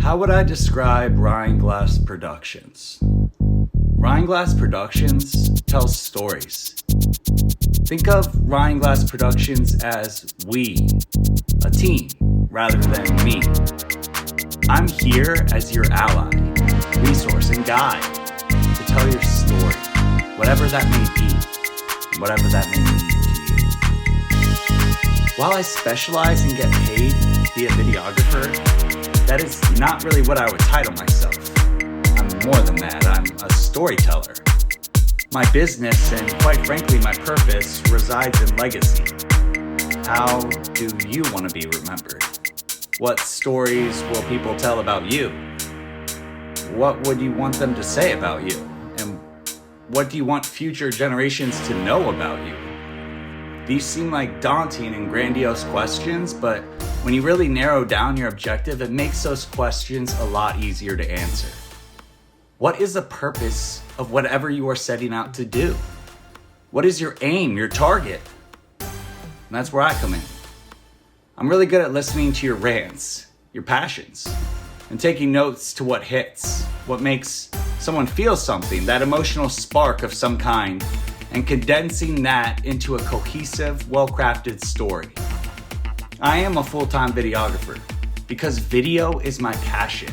How would I describe Rhine-Glass Productions? Rhine-Glass Productions tells stories. Think of Rhine-Glass Productions as we, a team, rather than me. I'm here as your ally, resource, and guide to tell your story, whatever that may be, whatever that may mean to you. While I specialize and get paid to be a videographer, that is not really what I would title myself. I'm more than that. I'm a storyteller. My business and, quite frankly, my purpose resides in legacy. How do you want to be remembered? What stories will people tell about you? What would you want them to say about you? And what do you want future generations to know about you? These seem like daunting and grandiose questions, but when you really narrow down your objective, it makes those questions a lot easier to answer. What is the purpose of whatever you are setting out to do? What is your aim, your target? And that's where I come in. I'm really good at listening to your rants, your passions, and taking notes to what hits, what makes someone feel something, that emotional spark of some kind, and condensing that into a cohesive, well-crafted story. I am a full-time videographer because video is my passion.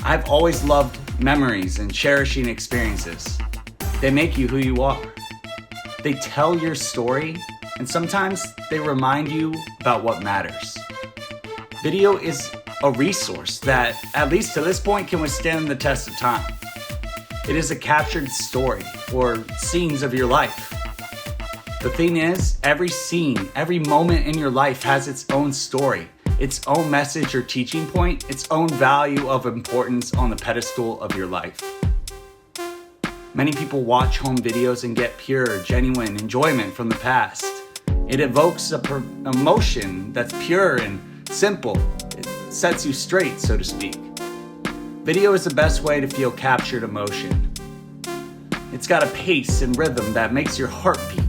I've always loved memories and cherishing experiences. They make you who you are. They tell your story, and sometimes they remind you about what matters. Video is a resource that, at least to this point, can withstand the test of time. It is a captured story or scenes of your life. The thing is, every scene, every moment in your life has its own story, its own message or teaching point, its own value of importance on the pedestal of your life. Many people watch home videos and get pure, genuine enjoyment from the past. It evokes an emotion that's pure and simple. It sets you straight, so to speak. Video is the best way to feel captured emotion. It's got a pace and rhythm that makes your heart beat.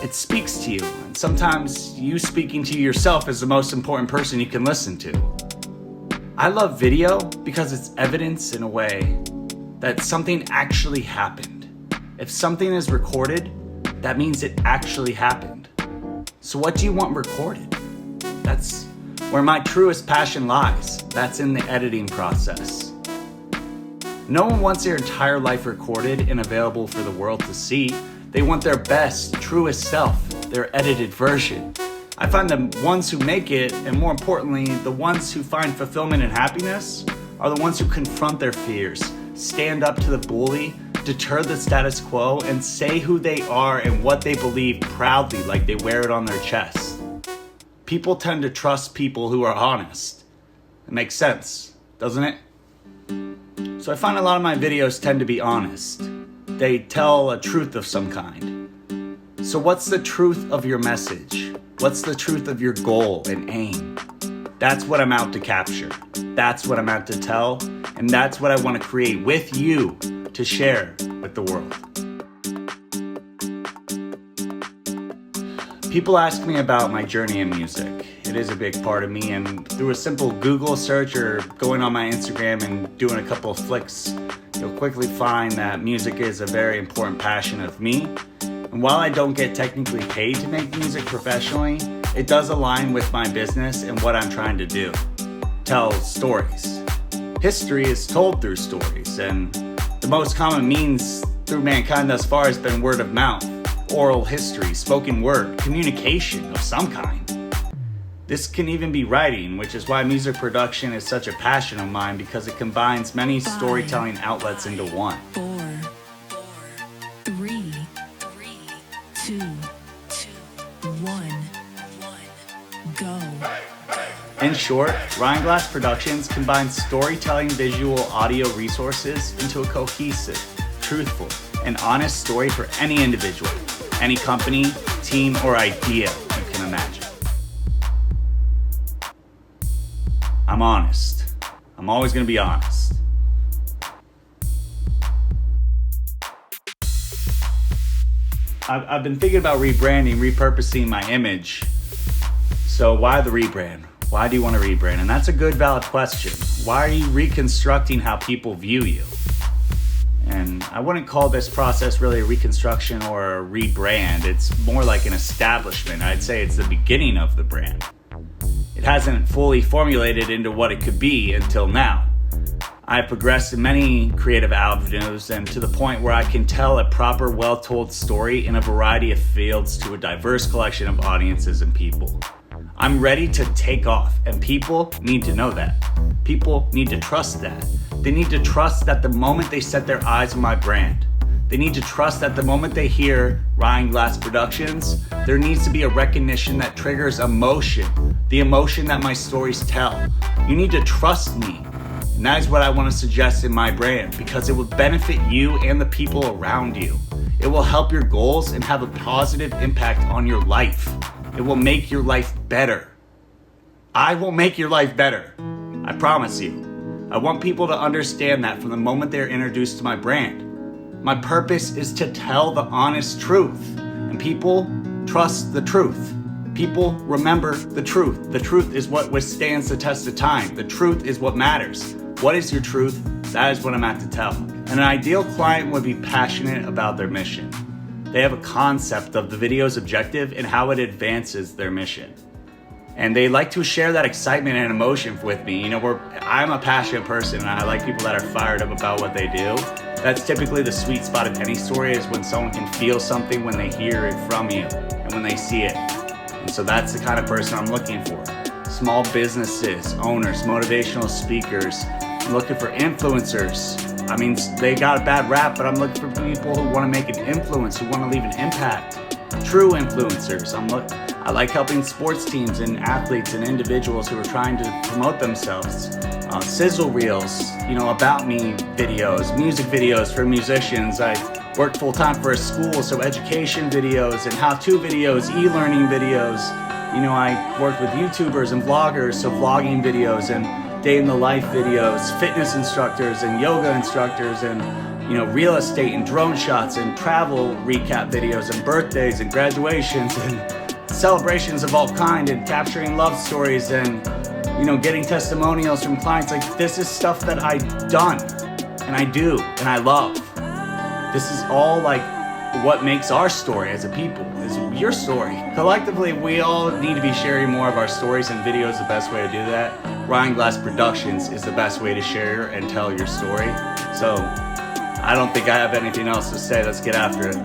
It speaks to you, and sometimes you speaking to yourself is the most important person you can listen to. I love video because it's evidence in a way that something actually happened. If something is recorded, that means it actually happened. So what do you want recorded? That's where my truest passion lies. That's in the editing process. No one wants their entire life recorded and available for the world to see. They want their best, truest self, their edited version. I find the ones who make it, and more importantly, the ones who find fulfillment and happiness, are the ones who confront their fears, stand up to the bully, deter the status quo, and say who they are and what they believe proudly, like they wear it on their chest. People tend to trust people who are honest. It makes sense, doesn't it? So I find a lot of my videos tend to be honest. They tell a truth of some kind. So what's the truth of your message? What's the truth of your goal and aim? That's what I'm out to capture. That's what I'm out to tell. And that's what I want to create with you to share with the world. People ask me about my journey in music. It is a big part of me, and through a simple Google search or going on my Instagram and doing a couple of flicks, you'll quickly find that music is a very important passion of me. And while I don't get technically paid to make music professionally, it does align with my business and what I'm trying to do. Tell stories. History is told through stories, and the most common means through mankind thus far has been word of mouth, oral history, spoken word, communication of some kind. This can even be writing, which is why music production is such a passion of mine, because it combines many storytelling outlets into one. 4, 3, 2, 1, go. In short, Rhine-Glass Productions combines storytelling, visual, audio resources into a cohesive, truthful, and honest story for any individual, any company, team, or idea you can imagine. I'm honest. I'm always going to be honest. I've been thinking about rebranding, repurposing my image. So why the rebrand? Why do you want to rebrand? And that's a good, valid question. Why are you reconstructing how people view you? And I wouldn't call this process really a reconstruction or a rebrand. It's more like an establishment. I'd say it's the beginning of the brand. It hasn't fully formulated into what it could be until now. I've progressed in many creative avenues and to the point where I can tell a proper, well-told story in a variety of fields to a diverse collection of audiences and people. I'm ready to take off, and people need to know that. People need to trust that. They need to trust that the moment they set their eyes on my brand, they need to trust that the moment they hear Ryan Glass Productions, there needs to be a recognition that triggers emotion, the emotion that my stories tell. You need to trust me. And that is what I want to suggest in my brand, because it will benefit you and the people around you. It will help your goals and have a positive impact on your life. It will make your life better. I will make your life better. I promise you. I want people to understand that from the moment they're introduced to my brand. My purpose is to tell the honest truth, and people trust the truth. People remember the truth. The truth is what withstands the test of time. The truth is what matters. What is your truth? That is what I'm at to tell. And an ideal client would be passionate about their mission. They have a concept of the video's objective and how it advances their mission. And they like to share that excitement and emotion with me. I'm a passionate person, and I like people that are fired up about what they do. That's typically the sweet spot of any story, is when someone can feel something when they hear it from you and when they see it. And so that's the kind of person I'm looking for. Small businesses, owners, motivational speakers. I'm looking for influencers. I mean, they got a bad rap, but I'm looking for people who want to make an influence, who want to leave an impact. True influencers. I like helping sports teams and athletes and individuals who are trying to promote themselves. Sizzle reels, about me videos, music videos for musicians. I work full time for a school, so education videos and how-to videos, e-learning videos. I work with YouTubers and vloggers, so vlogging videos and day in the life videos, fitness instructors and yoga instructors, and real estate and drone shots and travel recap videos and birthdays and graduations and celebrations of all kind, and capturing love stories and getting testimonials from clients. Like, this is stuff that I've done and I do and I love. This is all like what makes our story as a people, is your story. Collectively, we all need to be sharing more of our stories, and video is the best way to do that. Ryan Glass Productions is the best way to share and tell your story. So I don't think I have anything else to say. Let's get after it.